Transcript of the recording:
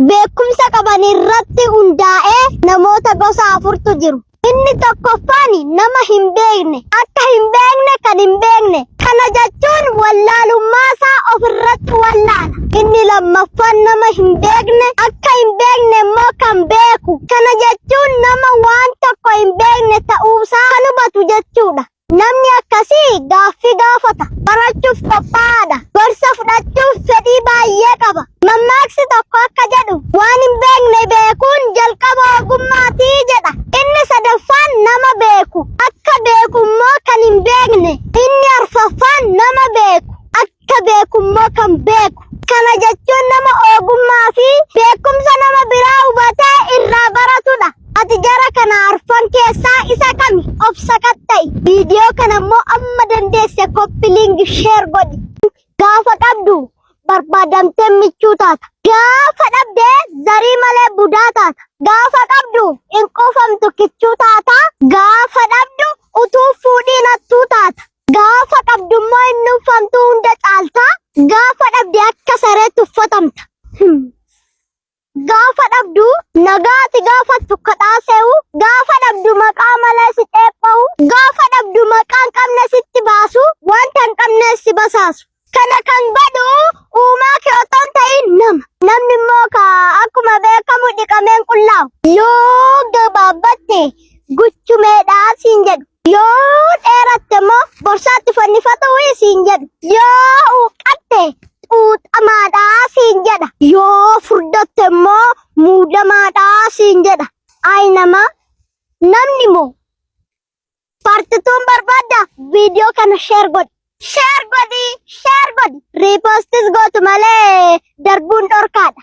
beekumsa qaban irratti hundaa'ee namoota gosa afurtu jiru. Inni tokkoffaan nama hin beekne, akka hin beekne kan hin beekne. Kana jechuun wallaalummaa isaa ofirratti wallaala. Inni lammaffaan nama hin beekne, akka hin beekne immoo kan beeku. Kana jechuun nama waan tokko hin beekne ta'uusaa kan hubatu jechuudha. Namni akkasii gaaffii gaafata. Barachuuf qophaa'aadha. Gorsa fudhachuuf fedhii baay'ee qaba. Mammaaksi tokko akka jedhu waan hin beekne beekuun jalqaba ogummaatii jedha. Inni sadaffaan nama beeku. Akka beeku immoo kan hin beekne. Inni arfaffaan nama beeku. Akka beeku immoo kan beeku. Kana jechuun nama ogummaa fi beekumsa nama biraa hubatee irraa baratudha. Ati jara kana arfan keessaa isa kami of sakatta'i. Viidiyoo kana immoo amma dandeesse koppiliing sheer godhi. Gaafa qabdu barbaadamtee michuu taata. Gaafa dhabdee zarii malee budaa taata. Gaafa qabdu hin quufamtu kichuu taata. Gaafa dhabdu utuu fuudhiin hattuu taata. Gaafa qabdu immoo hin nuffamtu hunda caalta. Gaafa dhabde akka sareetti uffatamta. Gaafa dhabdu nagaati gaafattu kadhaase'u. Gaafa dhabdu maqaa malee si xeepha'u. Gaafa dhabdu maqaa hin qabne sitti baasu. Wanta hin qabne si basaasu. Kana kan godhu uumaa kee otoo hin ta'in nama. Namni immoo akkuma beekamu dhiqameen qullaa'u. Yoo gabaabbatte guchumeedhaa siin jedhu. Yoo dheeratte immoo borsaatti fannifatu siin jedhu. Yoo huqqatte xuuxamaadhaa siin jedha. Yoo furdatte immoo muudamaadhaa siin jedha. Ay namni moo partituun barbaadda viidiyoo kana sheer godhi. Sheer godhi. Riipostis gootu malee darbuun dhorkaadha.